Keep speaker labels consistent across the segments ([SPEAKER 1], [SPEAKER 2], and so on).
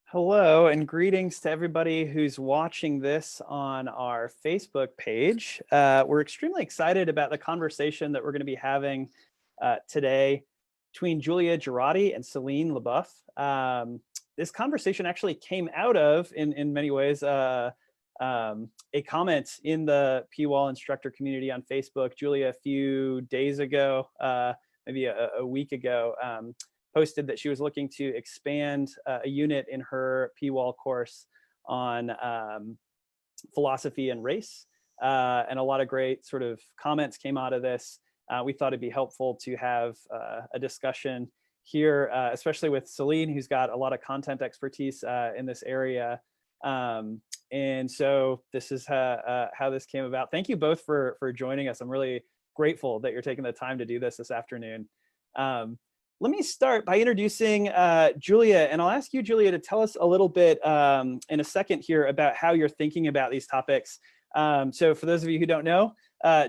[SPEAKER 1] Hello and greetings to everybody who's watching this on our Facebook page. We're extremely excited about the conversation that we're going to be having today between Julia Jorati and Celine Leboeuf. This conversation actually came out of, in many ways, a comment in the PWAL instructor community on Facebook. Julia, a few days ago, maybe a week ago, posted that she was looking to expand a unit in her PWAL course on philosophy and race. And a lot of great sort of comments came out of this. We thought it'd be helpful to have a discussion here, especially with Celine, who's got a lot of content expertise in this area. And so this is how this came about. Thank you both for joining us. I'm really grateful that you're taking the time to do this afternoon. Let me start by introducing Julia, and I'll ask you, Julia, to tell us a little bit in a second here about how you're thinking about these topics. So for those of you who don't know,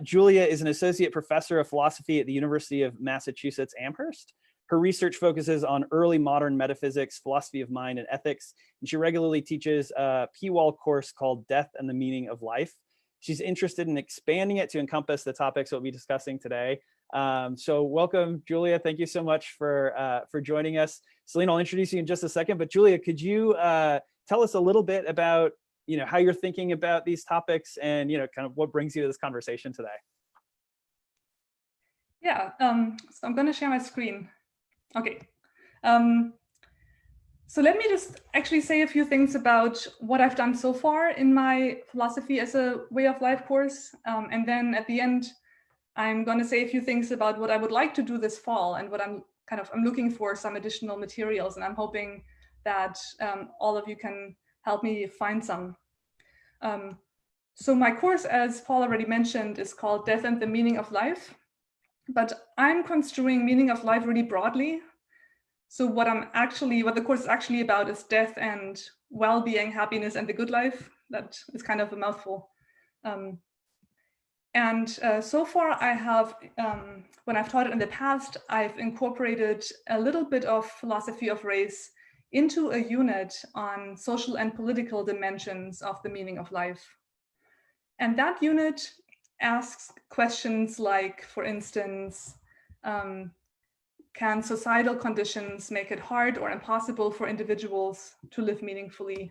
[SPEAKER 1] Julia is an associate professor of philosophy at the University of Massachusetts Amherst. Her research focuses on early modern metaphysics, philosophy of mind, and ethics, and she regularly teaches a PWAL course called Death and the Meaning of Life. She's interested in expanding it to encompass the topics we'll be discussing today. So welcome, Julia. Thank you so much for joining us. Celine, I'll introduce you in just a second, but Julia, could you tell us a little bit about how you're thinking about these topics and kind of what brings you to this conversation today?
[SPEAKER 2] Yeah, so I'm going to share my screen. Okay. So let me just actually say a few things about what I've done so far in my philosophy as a way of life course, and then at the end, I'm going to say a few things about what I would like to do this fall and what I'm looking for some additional materials, and I'm hoping that all of you can help me find some. So my course, as Paul already mentioned, is called Death and the Meaning of Life, but I'm construing meaning of life really broadly. So what the course is actually about is death and well-being, happiness, and the good life. That is kind of a mouthful. So far I have, when I've taught it in the past, I've incorporated a little bit of philosophy of race into a unit on social and political dimensions of the meaning of life. And that unit asks questions like, for instance, can societal conditions make it hard or impossible for individuals to live meaningfully?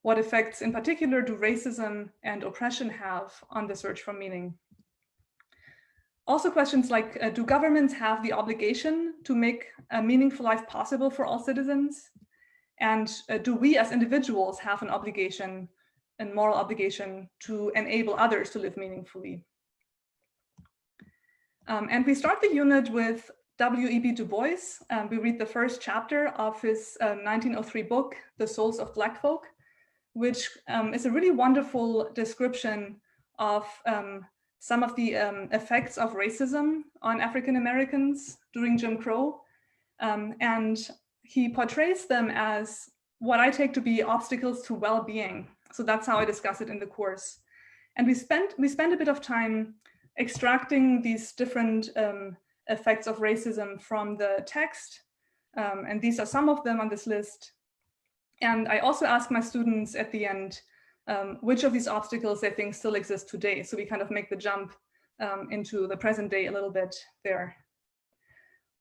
[SPEAKER 2] What effects in particular do racism and oppression have on the search for meaning? Also questions like, do governments have the obligation to make a meaningful life possible for all citizens? And do we as individuals have an obligation, a moral obligation, to enable others to live meaningfully? And we start the unit with W.E.B. Du Bois. We read the first chapter of his 1903 book, The Souls of Black Folk, which is a really wonderful description of some of the effects of racism on African Americans during Jim Crow. And he portrays them as what I take to be obstacles to well-being. So that's how I discuss it in the course. And we spend a bit of time extracting these different effects of racism from the text. And these are some of them on this list. And I also ask my students at the end, which of these obstacles they think still exist today. So we kind of make the jump into the present day a little bit there.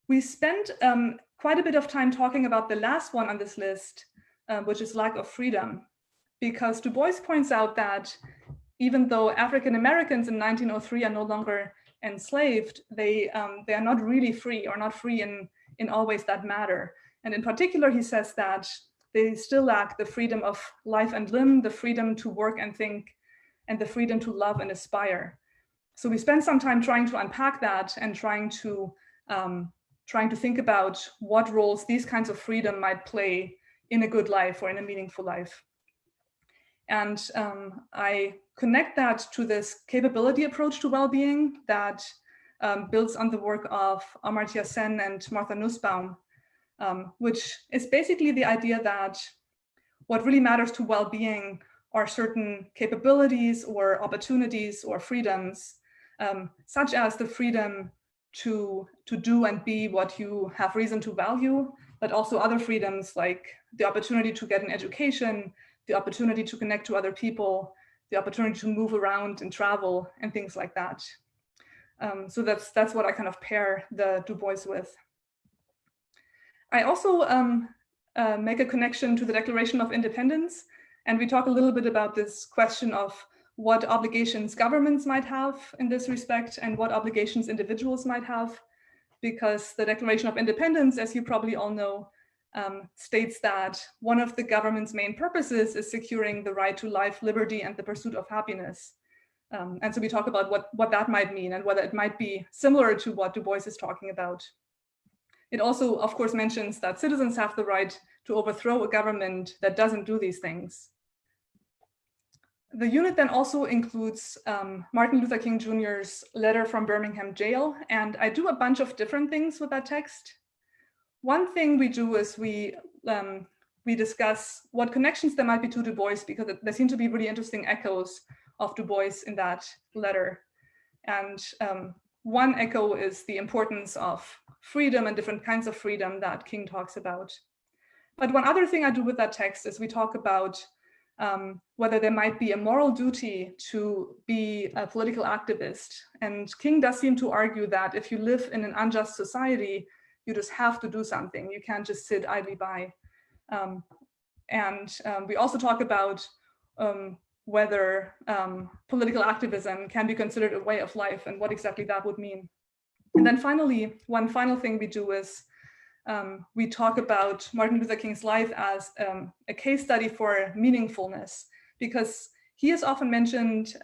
[SPEAKER 2] We spent quite a bit of time talking about the last one on this list, which is lack of freedom, because Du Bois points out that even though African Americans in 1903 are no longer enslaved, they are not really free, or not free in all ways that matter. And in particular, he says that they still lack the freedom of life and limb, the freedom to work and think, and the freedom to love and aspire. So we spend some time trying to unpack that and trying to think about what roles these kinds of freedom might play in a good life or in a meaningful life. And I connect that to this capability approach to well-being that builds on the work of Amartya Sen and Martha Nussbaum, which is basically the idea that what really matters to well-being are certain capabilities or opportunities or freedoms, such as the freedom to do and be what you have reason to value, but also other freedoms like the opportunity to get an education, the opportunity to connect to other people, the opportunity to move around and travel and things like that. So that's what I kind of pair the Du Bois with. I also make a connection to the Declaration of Independence, and we talk a little bit about this question of what obligations governments might have in this respect and what obligations individuals might have, because the Declaration of Independence, as you probably all know, states that one of the government's main purposes is securing the right to life, liberty, and the pursuit of happiness. And so we talk about what that might mean and whether it might be similar to what Du Bois is talking about. It also, of course, mentions that citizens have the right to overthrow a government that doesn't do these things. The unit then also includes Martin Luther King Jr.'s letter from Birmingham jail, and I do a bunch of different things with that text. One thing we do is we discuss what connections there might be to Du Bois, because there seem to be really interesting echoes of Du Bois in that letter. And one echo is the importance of freedom and different kinds of freedom that King talks about. But one other thing I do with that text is we talk about whether there might be a moral duty to be a political activist. And King does seem to argue that if you live in an unjust society, you just have to do something. You can't just sit idly by. We also talk about whether political activism can be considered a way of life and what exactly that would mean. And then finally, one final thing we do is we talk about Martin Luther King's life as a case study for meaningfulness, because he is often mentioned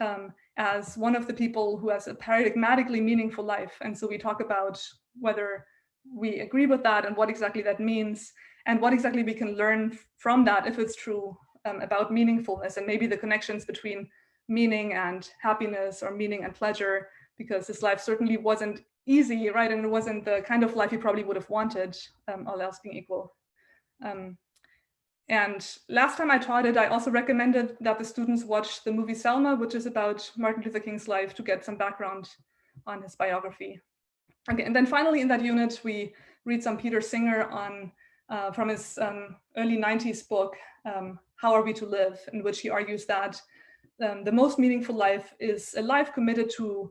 [SPEAKER 2] as one of the people who has a paradigmatically meaningful life. And so we talk about whether we agree with that and what exactly that means and what exactly we can learn from that, if it's true, about meaningfulness and maybe the connections between meaning and happiness or meaning and pleasure, because his life certainly wasn't easy, right? And it wasn't the kind of life he probably would have wanted, all else being equal. And last time I taught it, I also recommended that the students watch the movie Selma, which is about Martin Luther King's life, to get some background on his biography. Okay, and then finally in that unit, we read some Peter Singer on from his early 90s book, How Are We to Live, in which he argues that the most meaningful life is a life committed to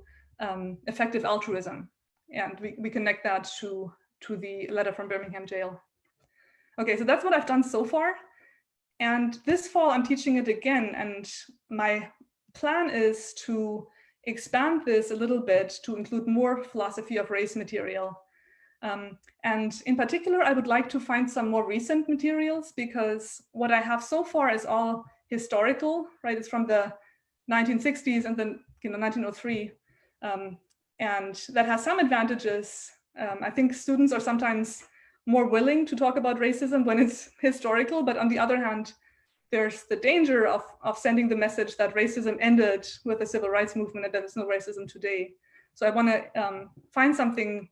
[SPEAKER 2] effective altruism. And we connect that to the letter from Birmingham jail. Okay, so that's what I've done so far. And this fall, I'm teaching it again. And my plan is to expand this a little bit to include more philosophy of race material. And in particular, I would like to find some more recent materials, because what I have so far is all historical, right? It's from the 1960s and then 1903. And that has some advantages. I think students are sometimes more willing to talk about racism when it's historical, but on the other hand, there's the danger of sending the message that racism ended with the civil rights movement and there is no racism today. So I want to find something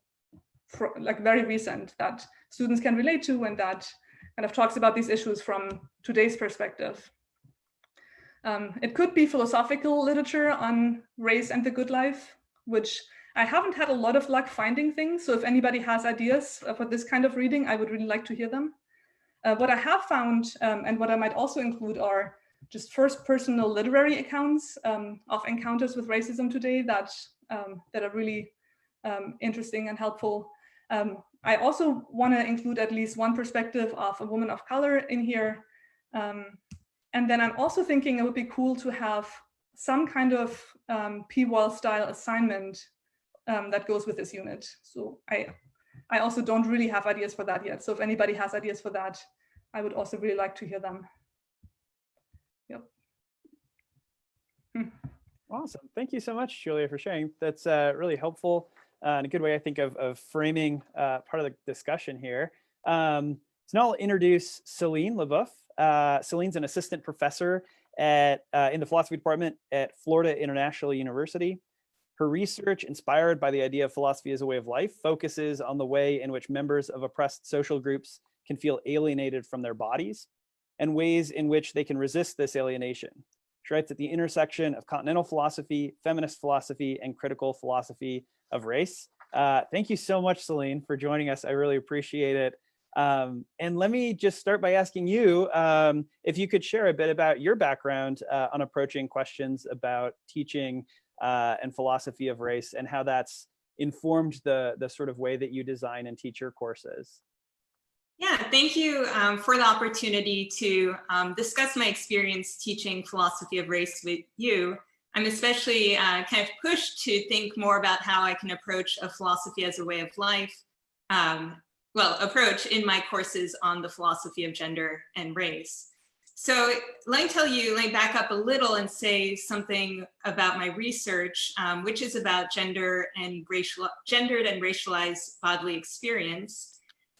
[SPEAKER 2] like very recent that students can relate to and that kind of talks about these issues from today's perspective. It could be philosophical literature on race and the good life, which I haven't had a lot of luck finding things. So if anybody has ideas for this kind of reading, I would really like to hear them. What I have found and what I might also include are just first personal literary accounts of encounters with racism today that are really interesting and helpful. I also want to include at least one perspective of a woman of color in here. And then I'm also thinking it would be cool to have some kind of P-Wall style assignment that goes with this unit. So I also don't really have ideas for that yet. So if anybody has ideas for that, I would also really like to hear them. Yep.
[SPEAKER 1] Awesome. Thank you so much, Julia, for sharing. That's really helpful and a good way, I think, of framing part of the discussion here. So now I'll introduce Celine Leboeuf. Celine's an assistant professor in the philosophy department at Florida International University. Her research, inspired by the idea of philosophy as a way of life, focuses on the way in which members of oppressed social groups can feel alienated from their bodies and ways in which they can resist this alienation. She writes at the intersection of continental philosophy, feminist philosophy, and critical philosophy of race. Thank you so much, Celine, for joining us. I really appreciate it. And let me just start by asking you if you could share a bit about your background on approaching questions about teaching and philosophy of race, and how that's informed the sort of way that you design and teach your courses.
[SPEAKER 3] Yeah, thank you for the opportunity to discuss my experience teaching philosophy of race with you. I'm especially kind of pushed to think more about how I can approach a philosophy as a way of life, approach in my courses on the philosophy of gender and race. So let me back up a little and say something about my research, which is about gendered and racialized bodily experience.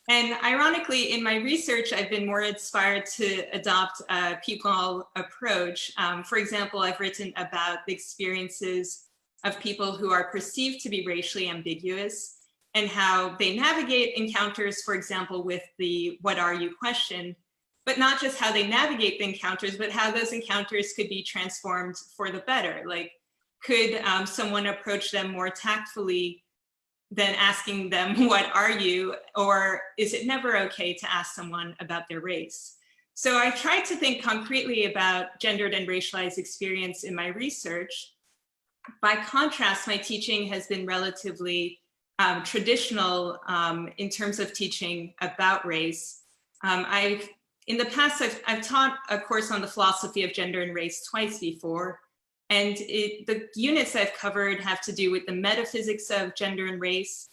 [SPEAKER 3] And ironically, in my research, I've been more inspired to adopt a people approach. For example, I've written about the experiences of people who are perceived to be racially ambiguous and how they navigate encounters, for example, with the "what are you" question, but not just how they navigate the encounters, but how those encounters could be transformed for the better. Like, could someone approach them more tactfully than asking them, "What are you?" Or is it never okay to ask someone about their race? So I tried to think concretely about gendered and racialized experience in my research. By contrast, my teaching has been relatively traditional in terms of teaching about race. In the past, I've taught a course on the philosophy of gender and race twice before. And the units I've covered have to do with the metaphysics of gender and race,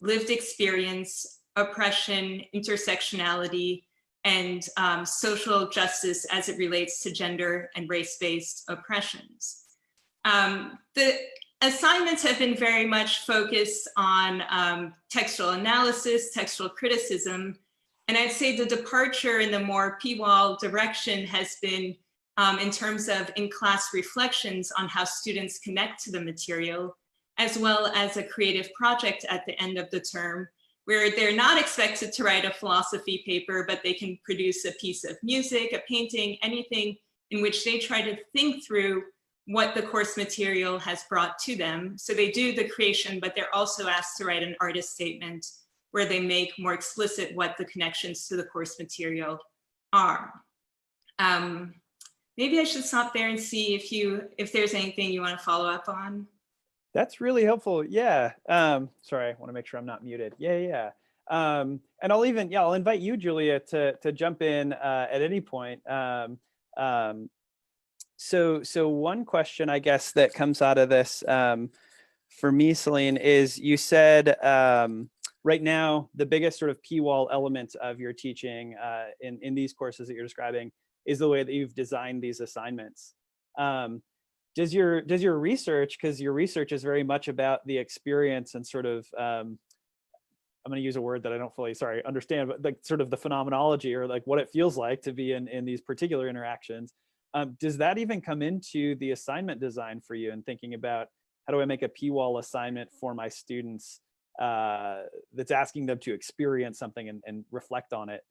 [SPEAKER 3] lived experience, oppression, intersectionality, and social justice as it relates to gender and race-based oppressions. The assignments have been very much focused on textual analysis, textual criticism, and I'd say the departure in the more PWAL direction has been in terms of in-class reflections on how students connect to the material, as well as a creative project at the end of the term, where they're not expected to write a philosophy paper, but they can produce a piece of music, a painting, anything in which they try to think through what the course material has brought to them. So they do the creation, but they're also asked to write an artist statement where they make more explicit what the connections to the course material are. Maybe I should stop there and see if there's anything you want to follow up on.
[SPEAKER 1] That's really helpful. Yeah. Sorry, I want to make sure I'm not muted. Yeah. And I'll invite you, Julia, to jump in at any point. So one question, I guess, that comes out of this for me, Celine, is you said right now the biggest sort of PWAL element of your teaching in these courses that you're describing is the way that you've designed these assignments. Does your research, because your research is very much about the experience and sort of, I'm going to use a word that I don't fully, understand, but like sort of the phenomenology or like what it feels like to be in these particular interactions. Does that even come into the assignment design for you and thinking about how do I make a PWAL assignment for my students that's asking them to experience something and reflect on it?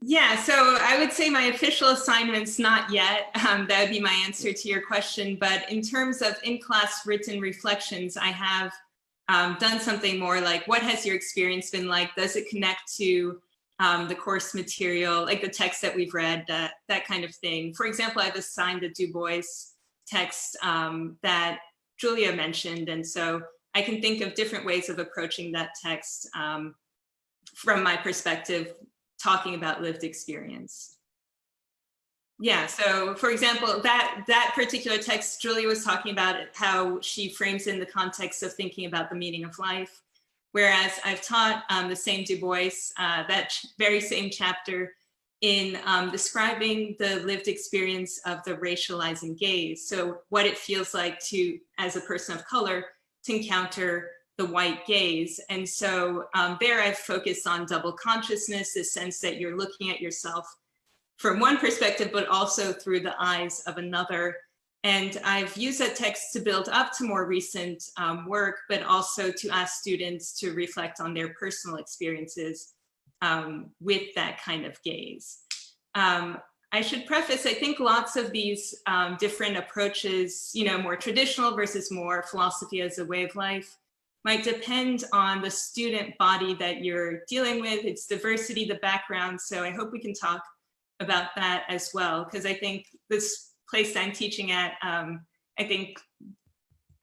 [SPEAKER 3] Yeah, so I would say my official assignments, not yet. That would be my answer to your question. But in terms of in-class written reflections, I have done something more like, what has your experience been like? Does it connect to the course material, like the text that we've read, that kind of thing? For example, I've assigned the Du Bois text that Julia mentioned. And so I can think of different ways of approaching that text from my perspective, talking about lived experience. Yeah, so for example, that particular text, Julia was talking about how she frames in the context of thinking about the meaning of life. Whereas I've taught the same Du Bois, that very same chapter in describing the lived experience of the racializing gaze. So what it feels like to, as a person of color, to encounter the white gaze. And so there I've focused on double consciousness, the sense that you're looking at yourself from one perspective, but also through the eyes of another. And I've used that text to build up to more recent work, but also to ask students to reflect on their personal experiences with that kind of gaze. I should preface, I think lots of these different approaches, more traditional versus more philosophy as a way of life, might depend on the student body that you're dealing with, its diversity, the background. So I hope we can talk about that as well, because I think this place I'm teaching at, I think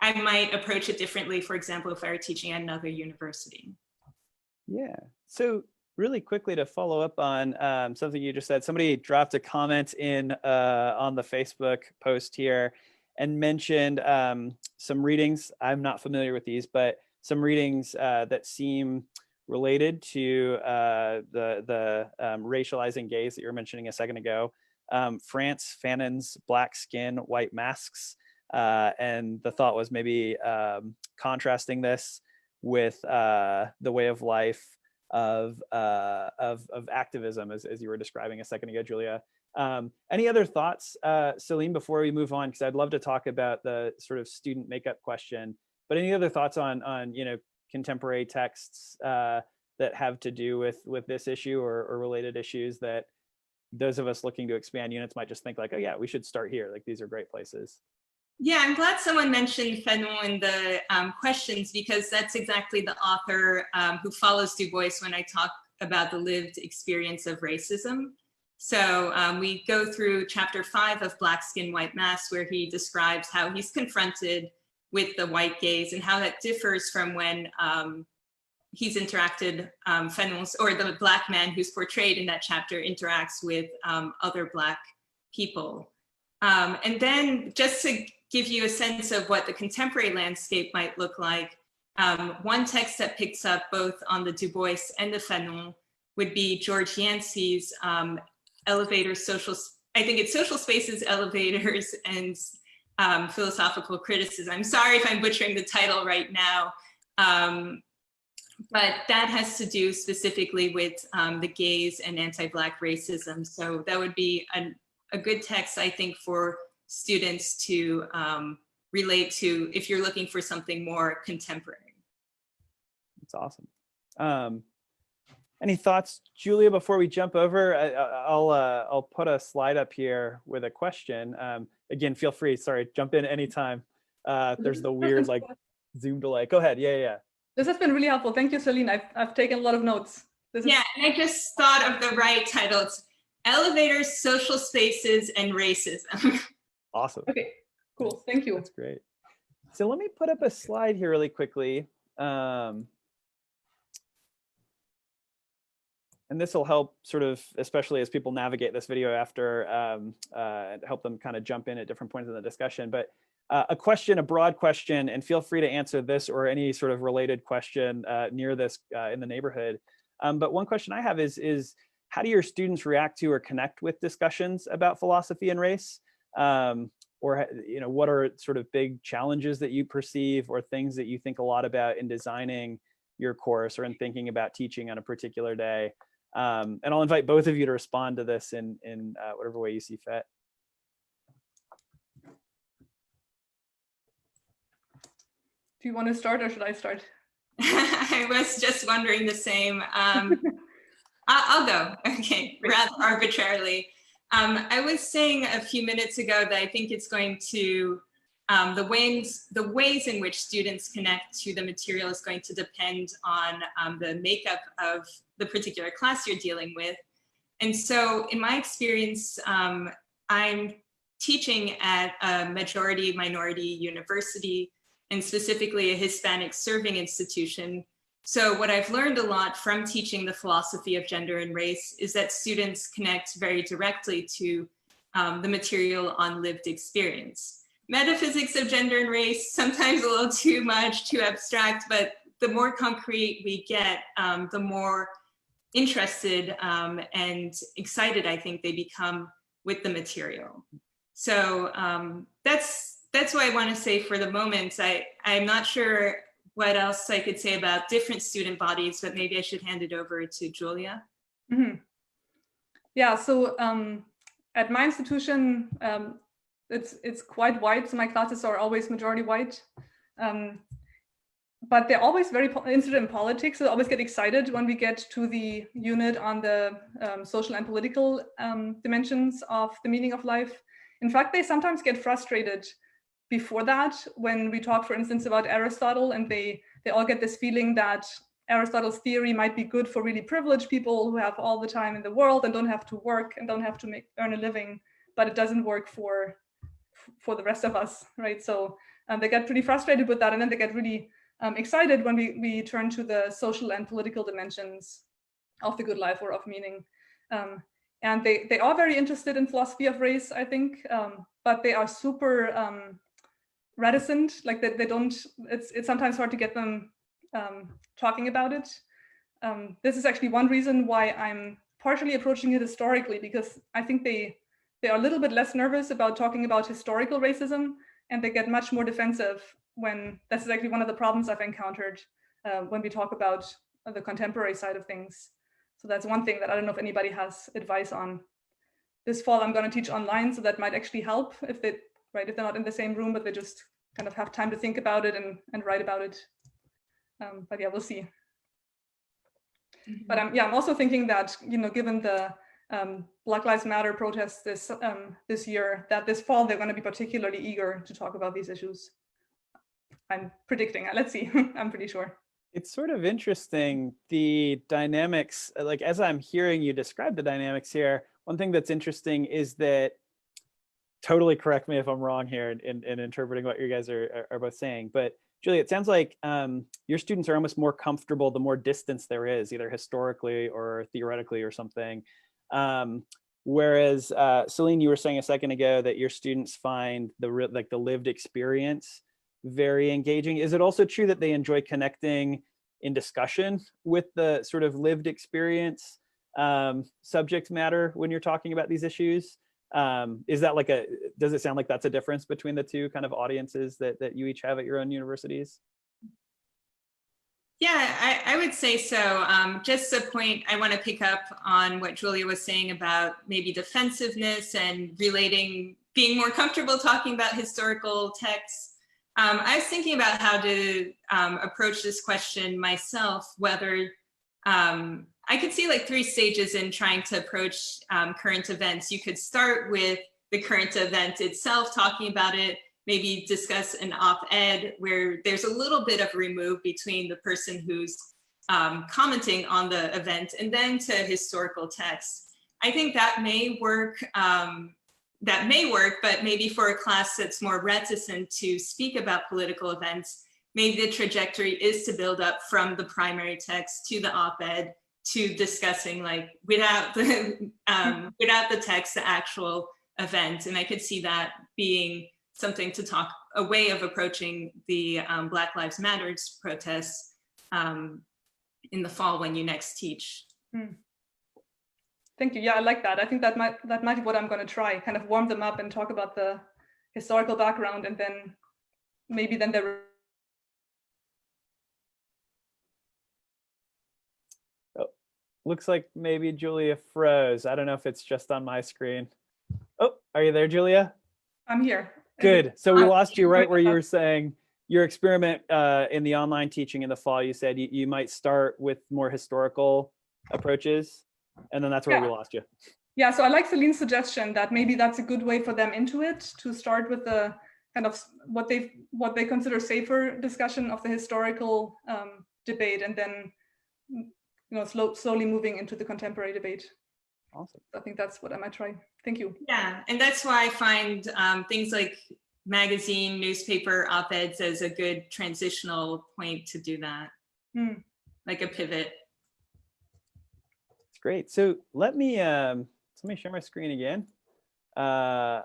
[SPEAKER 3] I might approach it differently, for example, if I were teaching at another university.
[SPEAKER 1] Yeah, so really quickly to follow up on something you just said, somebody dropped a comment in on the Facebook post here and mentioned some readings. I'm not familiar with these, but some readings that seem related to the racializing gaze that you were mentioning a second ago. France Fanon's Black Skin, White Masks. And the thought was maybe contrasting this with the way of life of activism, as you were describing a second ago, Julia. Any other thoughts, Celine, before we move on? Because I'd love to talk about the sort of student makeup question. But any other thoughts on contemporary texts that have to do with this issue or related issues that those of us looking to expand units might just think like, oh yeah, we should start here. Like these are great places.
[SPEAKER 3] Yeah, I'm glad someone mentioned Fanon in the questions, because that's exactly the author who follows Du Bois when I talk about the lived experience of racism. So we go through chapter 5 of Black Skin, White Mask, where he describes how he's confronted with the white gaze and how that differs from when he's interacted, Fanon's, or the Black man who's portrayed in that chapter interacts with other Black people. And then just to give you a sense of what the contemporary landscape might look like, one text that picks up both on the Du Bois and the Fanon would be George Yancey's Elevator Social, I think it's Social Spaces, Elevators, and Philosophical Criticism. I'm sorry if I'm butchering the title right now, but that has to do specifically with the gaze and anti-Black racism. So that would be a good text, I think, for students to relate to if you're looking for something more contemporary.
[SPEAKER 1] That's awesome. Any thoughts, Julia, before we jump over? I'll put a slide up here with a question. Again, feel free, sorry, jump in anytime. There's the weird like Zoom delay. Go ahead, yeah.
[SPEAKER 2] This has been really helpful. Thank you, Celine. I've taken a lot of notes.
[SPEAKER 3] Yeah, and I just thought of the right title. It's Elevators, Social Spaces, and Racism.
[SPEAKER 1] Awesome.
[SPEAKER 2] Okay, cool. Thank you.
[SPEAKER 1] That's great. So let me put up a slide here really quickly. And this will help sort of, especially as people navigate this video after, help them kind of jump in at different points in the discussion. But a question, a broad question, and feel free to answer this or any sort of related question near this in the neighborhood. But one question I have is how do your students react to or connect with discussions about philosophy and race? Or what are sort of big challenges that you perceive or things that you think a lot about in designing your course or in thinking about teaching on a particular day? And I'll invite both of you to respond to this in whatever way you see fit.
[SPEAKER 2] Do you want to start or should I start?
[SPEAKER 3] I was just wondering the same. I'll go, okay, rather arbitrarily. I was saying a few minutes ago that I think it's going to, the ways in which students connect to the material is going to depend on the makeup of the particular class you're dealing with. And so in my experience, I'm teaching at a majority minority university, and specifically a Hispanic serving institution. So what I've learned a lot from teaching the philosophy of gender and race is that students connect very directly to the material on lived experience. Metaphysics of gender and race, sometimes a little too much, too abstract, but the more concrete we get, the more interested and excited I think they become with the material. So that's what I want to say for the moment. I'm not sure what else I could say about different student bodies, but maybe I should hand it over to Julia.
[SPEAKER 2] Mm-hmm. Yeah, so at my institution, it's quite white, so my classes are always majority white. But they're always very interested in politics, so I always get excited when we get to the unit on the social and political dimensions of the meaning of life. In fact, they sometimes get frustrated before that, when we talk, for instance, about Aristotle, and they all get this feeling that Aristotle's theory might be good for really privileged people who have all the time in the world and don't have to work and don't have to earn a living, but it doesn't work for the rest of us, right? So they get pretty frustrated with that, and then they get really excited when we turn to the social and political dimensions of the good life or of meaning. And they are very interested in philosophy of race, I think, but they are super reticent. Like they don't, it's sometimes hard to get them talking about it. This is actually one reason why I'm partially approaching it historically, because I think they are a little bit less nervous about talking about historical racism, and they get much more defensive when this is actually one of the problems I've encountered when we talk about the contemporary side of things. So that's one thing that I don't know if anybody has advice on. This fall, I'm going to teach online, so that might actually help if they're not in the same room, but they just kind of have time to think about it and write about it. But yeah, we'll see. But I'm also thinking that, given the Black Lives Matter protests this year, that this fall they're going to be particularly eager to talk about these issues. I'm predicting. Let's see. I'm pretty sure.
[SPEAKER 1] It's sort of interesting, the dynamics, like as I'm hearing you describe the dynamics here, one thing that's interesting is that, totally correct me if I'm wrong here in interpreting what you guys are both saying, but Julia, it sounds like your students are almost more comfortable the more distance there is, either historically or theoretically or something. Whereas Celine, you were saying a second ago that your students find the lived experience very engaging. Is it also true that they enjoy connecting in discussion with the sort of lived experience subject matter when you're talking about these issues? Is that does it sound like that's a difference between the two kind of audiences that you each have at your own universities?
[SPEAKER 3] Yeah, I would say so. Just a point, I want to pick up on what Julia was saying about maybe defensiveness and being more comfortable talking about historical texts. I was thinking about how to approach this question myself, whether I could see like 3 stages in trying to approach current events. You could start with the current event itself, talking about it, maybe discuss an op-ed where there's a little bit of remove between the person who's commenting on the event, and then to historical text. I think that may work. But maybe for a class that's more reticent to speak about political events, maybe the trajectory is to build up from the primary text to the op-ed to discussing like without the text, the actual event. And I could see that being something to talk, a way of approaching the Black Lives Matter protests in the fall when you next teach.
[SPEAKER 2] Thank you. Yeah, I like that. I think that might be what I'm going to try, kind of warm them up and talk about the historical background, and then maybe then they're...
[SPEAKER 1] Oh, looks like maybe Julia froze. I don't know if it's just on my screen. Oh, are you there, Julia?
[SPEAKER 2] I'm here.
[SPEAKER 1] Good. So we lost you right where you were saying your experiment in the online teaching in the fall. You said you might start with more historical approaches, and then that's where we lost you.
[SPEAKER 2] Yeah, so I like Celine's suggestion that maybe that's a good way for them into it, to start with the kind of what they consider safer discussion of the historical debate, and then slowly moving into the contemporary debate.
[SPEAKER 1] Awesome.
[SPEAKER 2] I think that's what I might try. Thank you.
[SPEAKER 3] Yeah, and that's why I find things like magazine, newspaper, op-eds as a good transitional point to do that, like a pivot.
[SPEAKER 1] It's great. So let me share my screen again. I'm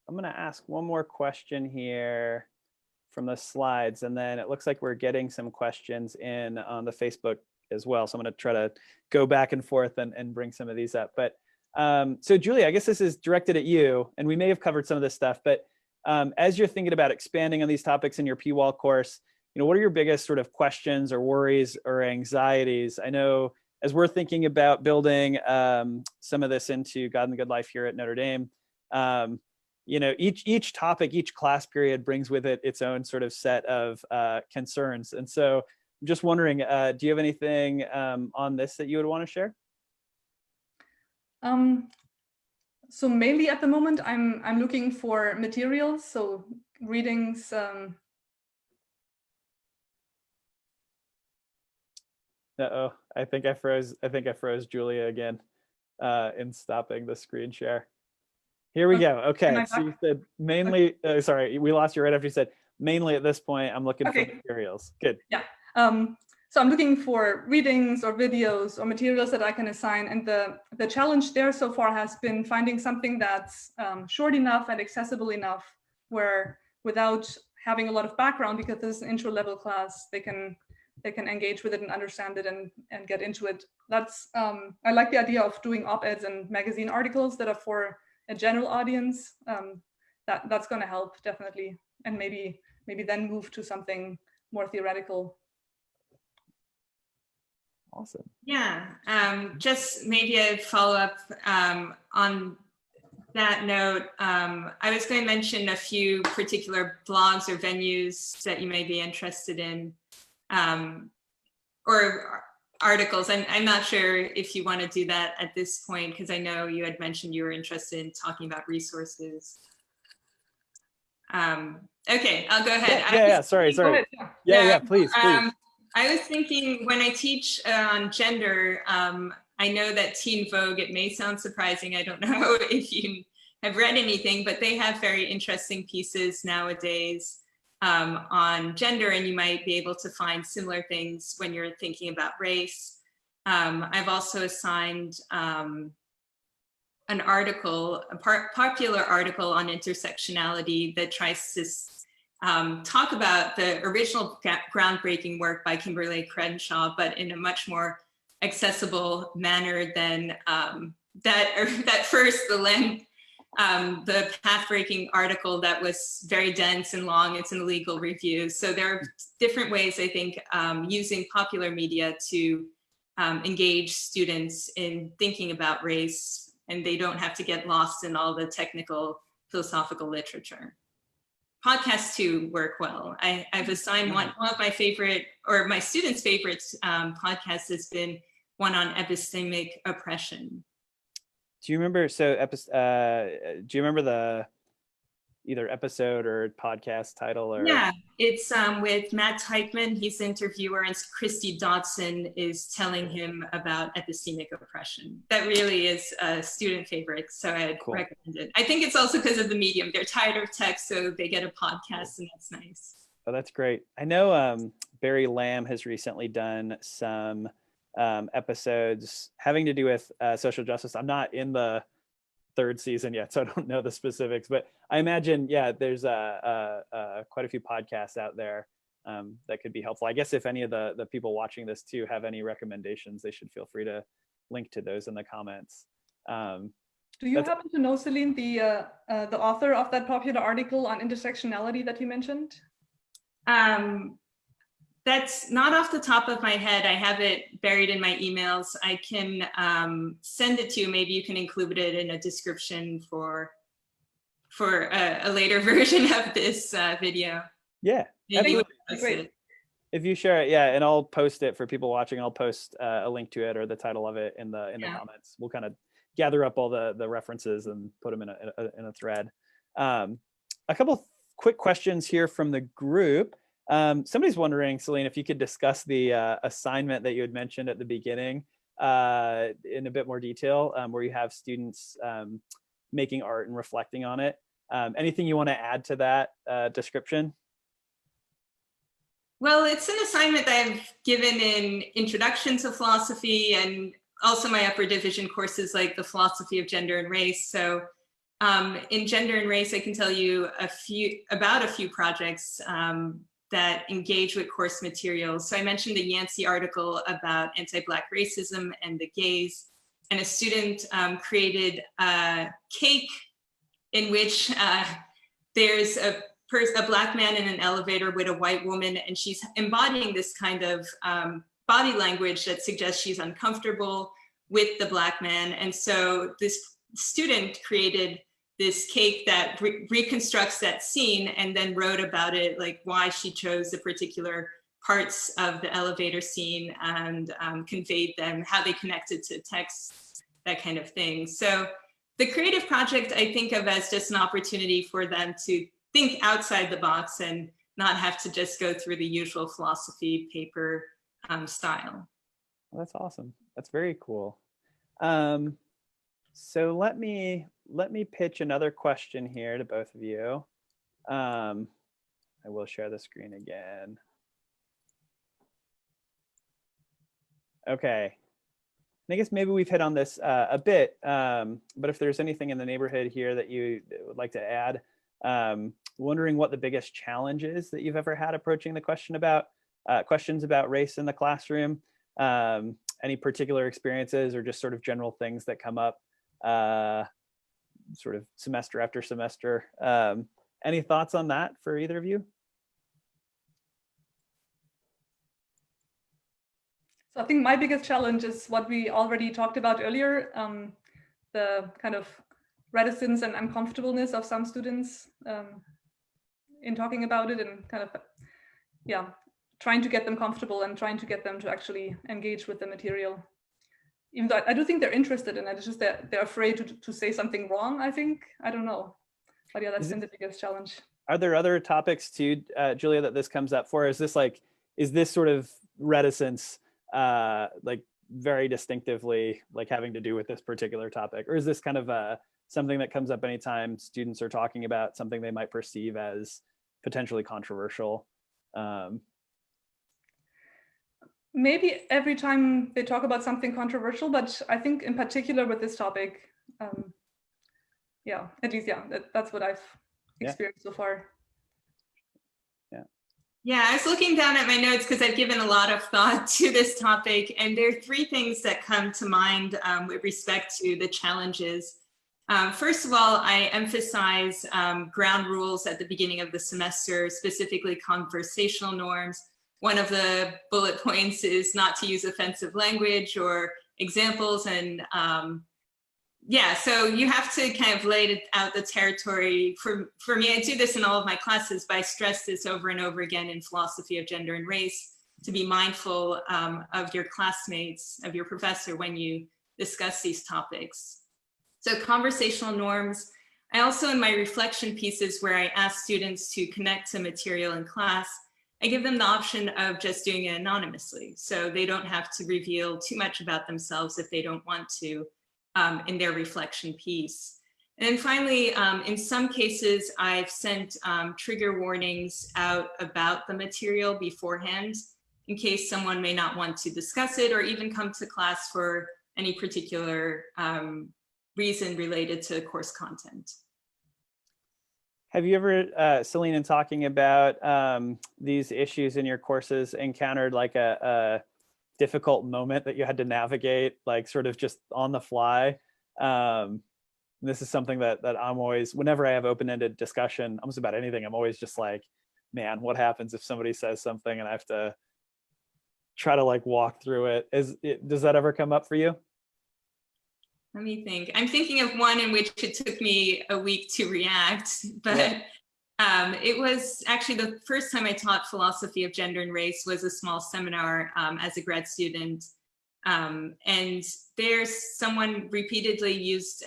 [SPEAKER 1] going to ask one more question here from the slides, and then it looks like we're getting some questions in on the Facebook as well. So I'm going to try to go back and forth and bring some of these up. But so Julia, I guess this is directed at you, and we may have covered some of this stuff, but as you're thinking about expanding on these topics in your PWAL course, what are your biggest sort of questions or worries or anxieties? I know as we're thinking about building some of this into God and the Good Life here at Notre Dame, each topic, each class period brings with it its own sort of set of concerns. And so I'm just wondering, do you have anything on this that you would want to share?
[SPEAKER 2] So mainly at the moment, I'm looking for materials. So readings.
[SPEAKER 1] Uh-oh, I think I froze Julia again in stopping the screen share. Here we go. Okay, so you said mainly, sorry, we lost you right after you said mainly at this point, I'm looking for materials. Good.
[SPEAKER 2] Yeah. So I'm looking for readings or videos or materials that I can assign. And the challenge there so far has been finding something that's short enough and accessible enough where without having a lot of background, because this is an intro level class, they can engage with it and understand it and get into it. That's I like the idea of doing op-eds and magazine articles that are for a general audience. That's going to help definitely, and maybe then move to something more theoretical.
[SPEAKER 1] Awesome.
[SPEAKER 3] Yeah, just maybe a follow-up on that note. I was going to mention a few particular blogs or venues that you may be interested in, or articles. I'm not sure if you want to do that at this point, because I know you had mentioned you were interested in talking about resources. Okay, I'll go ahead.
[SPEAKER 1] Yeah, sorry. Yeah, please.
[SPEAKER 3] I was thinking when I teach on gender, I know that Teen Vogue, it may sound surprising, I don't know if you have read anything, but they have very interesting pieces nowadays on gender, and you might be able to find similar things when you're thinking about race. I've also assigned an article, a popular article on intersectionality that tries to talk about the original groundbreaking work by Kimberly Crenshaw, but in a much more accessible manner than that first, the path-breaking article that was very dense and long. It's an illegal review. So there are different ways, I think, using popular media to engage students in thinking about race, and they don't have to get lost in all the technical philosophical literature. Podcasts too work well. I've assigned one of my favorite, or my students' favorite podcasts has been one on epistemic oppression.
[SPEAKER 1] Do you remember, do you remember the either episode or podcast title? Or
[SPEAKER 3] yeah, it's with Matt Teichman. He's the interviewer, and Christy Dodson is telling him about epistemic oppression. That really is a student favorite, so I'd recommend it. I think it's also because of the medium. They're tired of text, so they get a podcast, and that's nice.
[SPEAKER 1] Oh, that's great. I know Barry Lamb has recently done some episodes having to do with social justice. I'm not in the third season yet, so I don't know the specifics, but I imagine, yeah, there's quite a few podcasts out there that could be helpful. I guess if any of the people watching this too have any recommendations, they should feel free to link to those in the comments.
[SPEAKER 2] Do you happen to know, Celine, the author of that popular article on intersectionality that you mentioned?
[SPEAKER 3] That's not off the top of my head. I have it buried in my emails. I can send it to you. Maybe you can include it in a description for a later version of this video.
[SPEAKER 1] Yeah, absolutely. Great. If you share it, yeah, and I'll post it for people watching. I'll post a link to it or the title of it in the comments. We'll kind of gather up all the references and put them in a thread. A couple quick questions here from the group. Somebody's wondering, Celine, if you could discuss the assignment that you had mentioned at the beginning in a bit more detail, where you have students making art and reflecting on it. Anything you want to add to that description?
[SPEAKER 3] Well, it's an assignment that I've given in Introduction to Philosophy and also my upper division courses like the Philosophy of Gender and Race. So in Gender and Race, I can tell you about a few projects that engage with course materials. So I mentioned the Yancey article about anti-Black racism and the gays, and a student created a cake in which there's a Black man in an elevator with a white woman, and she's embodying this kind of body language that suggests she's uncomfortable with the Black man. And so this student created this cake that reconstructs that scene and then wrote about it, like why she chose the particular parts of the elevator scene and conveyed them, how they connected to text, that kind of thing. So the creative project I think of as just an opportunity for them to think outside the box and not have to just go through the usual philosophy paper style.
[SPEAKER 1] Well, that's awesome. That's very cool. So let me pitch another question here to both of you. I will share the screen again. Okay. And I guess maybe we've hit on this a bit, but if there's anything in the neighborhood here that you would like to add, wondering what the biggest challenge is that you've ever had approaching the questions about race in the classroom, any particular experiences or just sort of general things that come up sort of semester after semester. Any thoughts on that for either of you?
[SPEAKER 2] So I think my biggest challenge is what we already talked about earlier, the kind of reticence and uncomfortableness of some students in talking about it, and kind of, yeah, trying to get them comfortable and trying to get them to actually engage with the material. Even though I do think they're interested in it, it's just that they're afraid to say something wrong, I think. I don't know. But yeah, that's been the biggest challenge.
[SPEAKER 1] Are there other topics too, Julia, that this comes up for? Is this sort of reticence like very distinctively like having to do with this particular topic, or is this kind of something that comes up anytime students are talking about something they might perceive as potentially controversial?
[SPEAKER 2] Maybe every time they talk about something controversial, but I think in particular with this topic, yeah, at least, yeah, that's what I've experienced so far.
[SPEAKER 3] Yeah, I was looking down at my notes because I've given a lot of thought to this topic, and there are three things that come to mind with respect to the challenges. First of all, I emphasize ground rules at the beginning of the semester, specifically conversational norms. One of the bullet points is not to use offensive language or examples, and yeah, so you have to kind of lay out the territory. For me, I do this in all of my classes, but I stress this over and over again in philosophy of gender and race, to be mindful of your classmates, of your professor when you discuss these topics. So conversational norms. I also, in my reflection pieces where I ask students to connect to material in class, I give them the option of just doing it anonymously. So they don't have to reveal too much about themselves if they don't want to. In their reflection piece. And then finally, in some cases, I've sent trigger warnings out about the material beforehand in case someone may not want to discuss it or even come to class for any particular reason related to course content.
[SPEAKER 1] Have you ever, Celine, in talking about these issues in your courses, encountered like a difficult moment that you had to navigate, like sort of just on the fly? This is something that I'm always, whenever I have open-ended discussion, almost about anything, I'm always just like, man, what happens if somebody says something and I have to try to like walk through it? Does that ever come up for you?
[SPEAKER 3] Let me think. I'm thinking of one in which it took me a week to react, but yeah. It was actually the first time I taught philosophy of gender and race was a small seminar as a grad student. And there's someone repeatedly used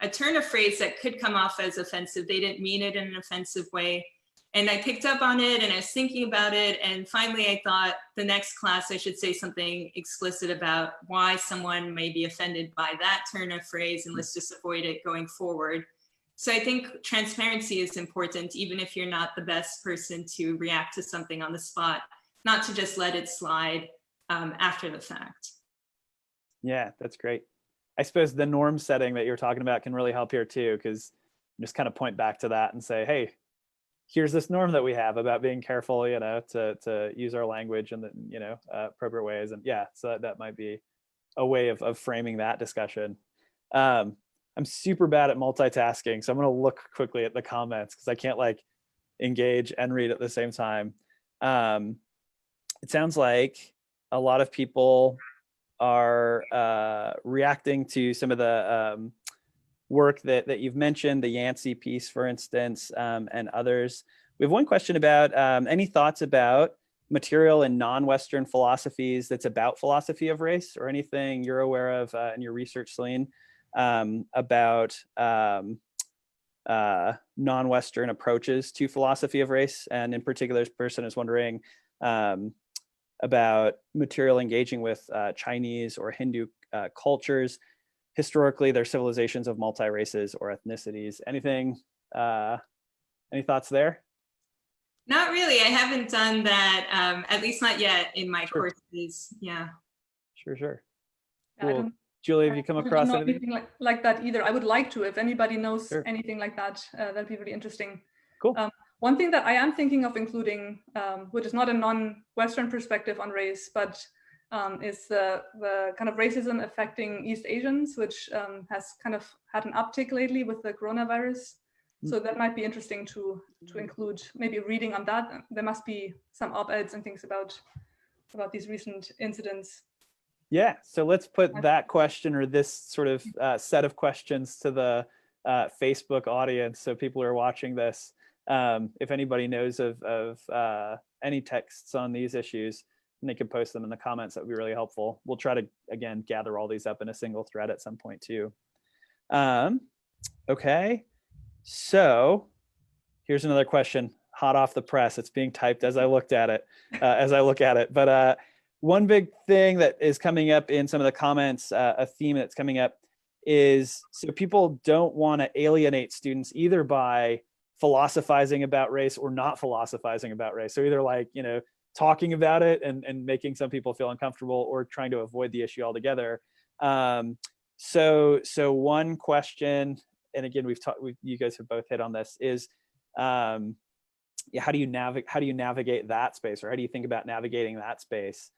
[SPEAKER 3] a turn of phrase that could come off as offensive. They didn't mean it in an offensive way. And I picked up on it and I was thinking about it. And finally, I thought the next class I should say something explicit about why someone may be offended by that turn of phrase, and let's just avoid it going forward. So I think transparency is important, even if you're not the best person to react to something on the spot, not to just let it slide after the fact.
[SPEAKER 1] Yeah, that's great. I suppose the norm setting that you're talking about can really help here too, because just kind of point back to that and say, hey, here's this norm that we have about being careful, you know, to use our language in the, you know, appropriate ways. And yeah, so that might be a way of framing that discussion. I'm super bad at multitasking, so I'm going to look quickly at the comments because I can't like engage and read at the same time. It sounds like a lot of people are reacting to some of the work that you've mentioned, the Yancey piece, for instance, and others. We have one question about any thoughts about material in non-Western philosophies that's about philosophy of race, or anything you're aware of in your research, Celine, about non-Western approaches to philosophy of race. And in particular, this person is wondering about material engaging with Chinese or Hindu cultures. Historically, they're civilizations of multi-races or ethnicities. Anything, any thoughts there?
[SPEAKER 3] Not really. I haven't done that, at least not yet in my
[SPEAKER 1] Sure.
[SPEAKER 3] courses. Yeah.
[SPEAKER 1] Sure.
[SPEAKER 2] I
[SPEAKER 1] Cool.
[SPEAKER 2] don't,
[SPEAKER 1] Julie, have you come
[SPEAKER 2] I don't
[SPEAKER 1] across
[SPEAKER 2] know
[SPEAKER 1] anything?
[SPEAKER 2] anything like that either. I would like to, if anybody knows
[SPEAKER 1] Sure.
[SPEAKER 2] anything like that, that'd be really interesting.
[SPEAKER 1] Cool.
[SPEAKER 2] One thing that I am thinking of including, which is not a non-Western perspective on race, but is the kind of racism affecting East Asians, which has kind of had an uptick lately with the coronavirus. So that might be interesting to include, maybe reading on that. There must be some op-eds and things about these recent incidents.
[SPEAKER 1] Yeah, so let's put that question or this sort of set of questions to the Facebook audience. So people who are watching this, if anybody knows of any texts on these issues, and they can post them in the comments, that would be really helpful. We'll try to, again, gather all these up in a single thread at some point too. Okay, so here's another question, hot off the press. It's being typed as I look at it, but one big thing that is coming up in some of the comments, a theme that's coming up, is so people don't want to alienate students either by philosophizing about race or not philosophizing about race. So either like, talking about it and making some people feel uncomfortable, or trying to avoid the issue altogether. So one question, and again, you guys have both hit on this, is how do you navigate that space, or how do you think about navigating that space?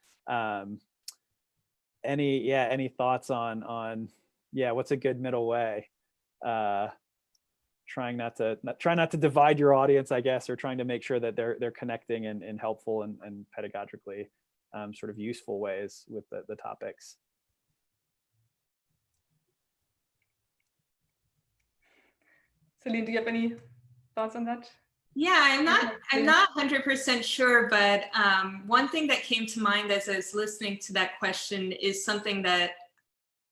[SPEAKER 1] Any thoughts on what's a good middle way? Trying not to divide your audience, I guess, or trying to make sure that they're connecting in helpful and pedagogically sort of useful ways with the topics.
[SPEAKER 2] Celine, do you have any thoughts on that?
[SPEAKER 3] Yeah, I'm not 100% sure, but one thing that came to mind as I was listening to that question is something that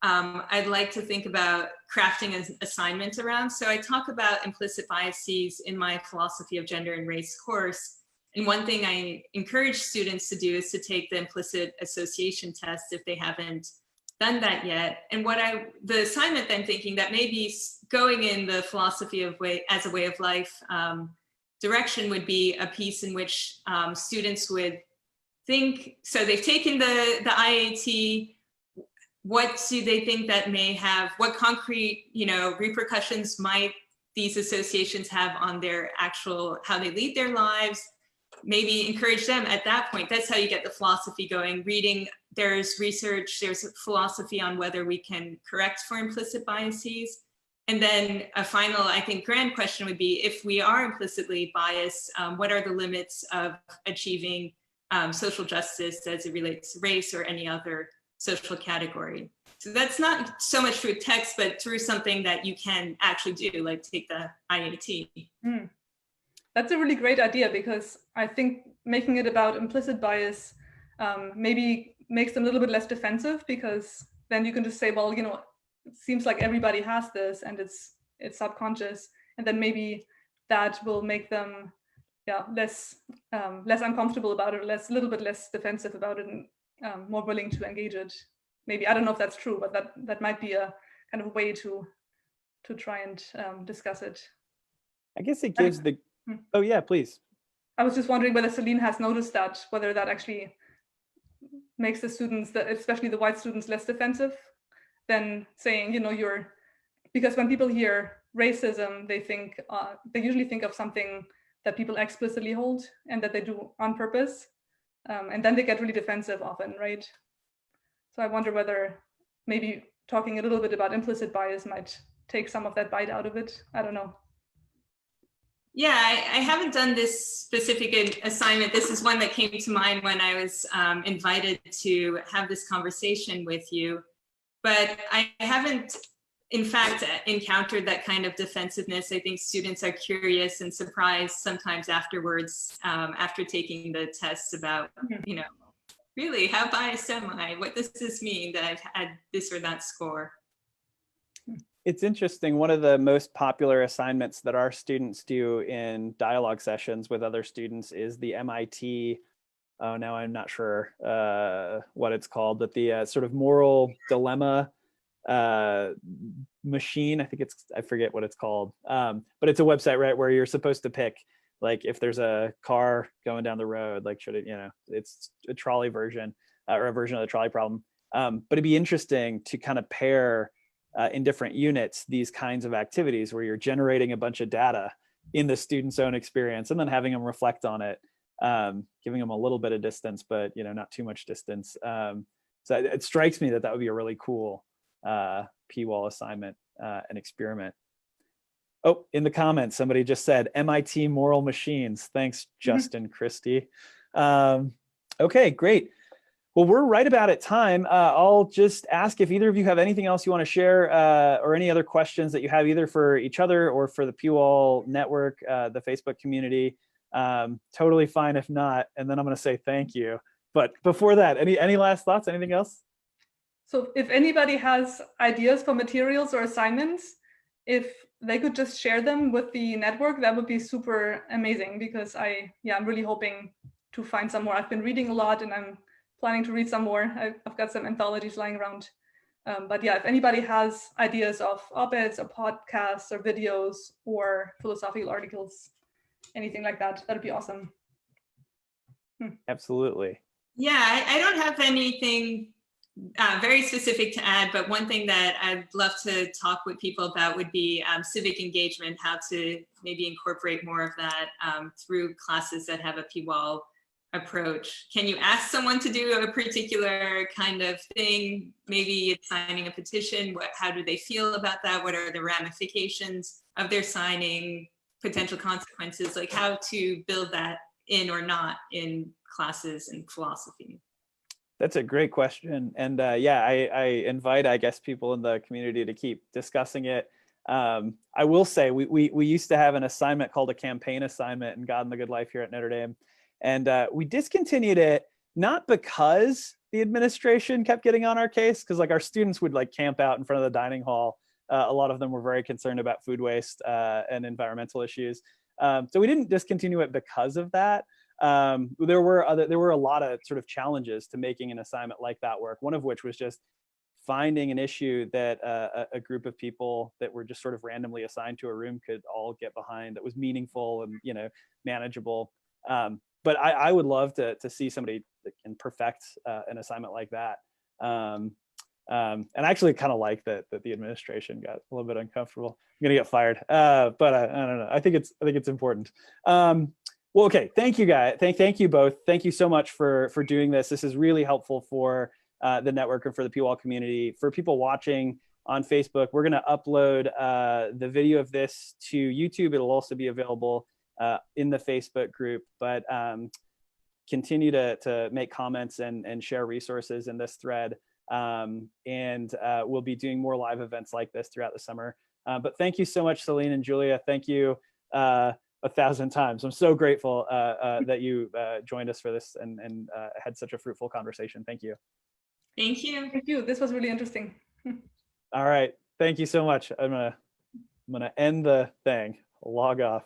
[SPEAKER 3] I'd like to think about crafting an assignment around. So I talk about implicit biases in my philosophy of gender and race course. And one thing I encourage students to do is to take the implicit association test if they haven't done that yet. And the assignment I'm thinking that maybe going in the philosophy of as a way of life direction would be a piece in which students would think, so they've taken the IAT, what do they think that may have, what concrete, repercussions might these associations have on their how they lead their lives? Maybe encourage them at that point. That's how you get the philosophy going. Reading, there's research, there's philosophy on whether we can correct for implicit biases. And then a final, I think, grand question would be, if we are implicitly biased, what are the limits of achieving social justice as it relates to race or any other social category? So that's not so much through text, but through something that you can actually do, like take the IAT.
[SPEAKER 2] That's a really great idea, because I think making it about implicit bias maybe makes them a little bit less defensive, because then you can just say, well, it seems like everybody has this and it's subconscious, and then maybe that will make them less uncomfortable about it, a little bit less defensive about it, and more willing to engage it. Maybe, I don't know if that's true, but that might be a kind of way to try and discuss it. I guess it gives the
[SPEAKER 1] Oh yeah, please.
[SPEAKER 2] I was just wondering whether Celine has noticed that, whether that actually makes the students, especially the white students, less defensive than saying, because when people hear racism, they usually think of something that people explicitly hold and that they do on purpose. And then they get really defensive often, right? So I wonder whether maybe talking a little bit about implicit bias might take some of that bite out of it. I don't know.
[SPEAKER 3] Yeah, I haven't done this specific assignment. This is one that came to mind when I was invited to have this conversation with you. But I haven't, in fact, encountered that kind of defensiveness. I think students are curious and surprised sometimes afterwards, after taking the test, about, really, how biased am I? What does this mean that I've had this or that score?
[SPEAKER 1] It's interesting. One of the most popular assignments that our students do in dialogue sessions with other students is the MIT, oh, now I'm not sure what it's called, but the sort of moral dilemma machine. I think I forget what it's called. But it's a website, right, where you're supposed to pick, like, if there's a car going down the road, like, should it, it's a trolley version or a version of the trolley problem. But it'd be interesting to kind of pair in different units these kinds of activities where you're generating a bunch of data in the student's own experience and then having them reflect on it, giving them a little bit of distance, but not too much distance. So it strikes me that that would be a really cool P-Wall assignment and experiment. Oh, in the comments, somebody just said MIT moral machines. Thanks, Justin Christie. Okay, great. Well, we're right about at time. I'll just ask if either of you have anything else you want to share or any other questions that you have either for each other or for the P-Wall network, the Facebook community. Totally fine if not. And then I'm going to say thank you. But before that, any last thoughts? Anything else?
[SPEAKER 2] So if anybody has ideas for materials or assignments, if they could just share them with the network, that would be super amazing, because I'm really hoping to find some more. I've been reading a lot and I'm planning to read some more. I've got some anthologies lying around. But yeah, if anybody has ideas of op-eds or podcasts or videos or philosophical articles, anything like that, that'd be awesome.
[SPEAKER 1] Absolutely.
[SPEAKER 3] Yeah, I don't have anything very specific to add, but one thing that I'd love to talk with people about would be civic engagement, how to maybe incorporate more of that through classes that have a P-Wall approach. Can you ask someone to do a particular kind of thing? Maybe it's signing a petition. How do they feel about that? What are the ramifications of their signing, potential consequences, like how to build that in or not in classes in philosophy?
[SPEAKER 1] That's a great question. And yeah, I invite, I guess, people in the community to keep discussing it. I will say we used to have an assignment called a campaign assignment in God and the Good Life here at Notre Dame. And we discontinued it, not because the administration kept getting on our case, because like our students would like camp out in front of the dining hall. A lot of them were very concerned about food waste and environmental issues. So we didn't discontinue it because of that. There were a lot of sort of challenges to making an assignment like that work. One of which was just finding an issue that a group of people that were just sort of randomly assigned to a room could all get behind, that was meaningful and manageable. But I would love to see somebody that can perfect an assignment like that. And I actually kind of like that the administration got a little bit uncomfortable. I'm gonna get fired, but I don't know. I think it's important. Well, okay. Thank you, guys. Thank you both. Thank you so much for doing this. This is really helpful for the network and for the P-Wall community. For people watching on Facebook, we're going to upload the video of this to YouTube. It'll also be available in the Facebook group. But continue to make comments and share resources in this thread. And we'll be doing more live events like this throughout the summer. But thank you so much, Celine and Julia. Thank you 1,000 times. I'm so grateful that you joined us for this and had such a fruitful conversation. Thank you.
[SPEAKER 3] Thank you.
[SPEAKER 2] Thank you. This was really interesting.
[SPEAKER 1] All right. Thank you so much. I'm gonna end the thing. Log off.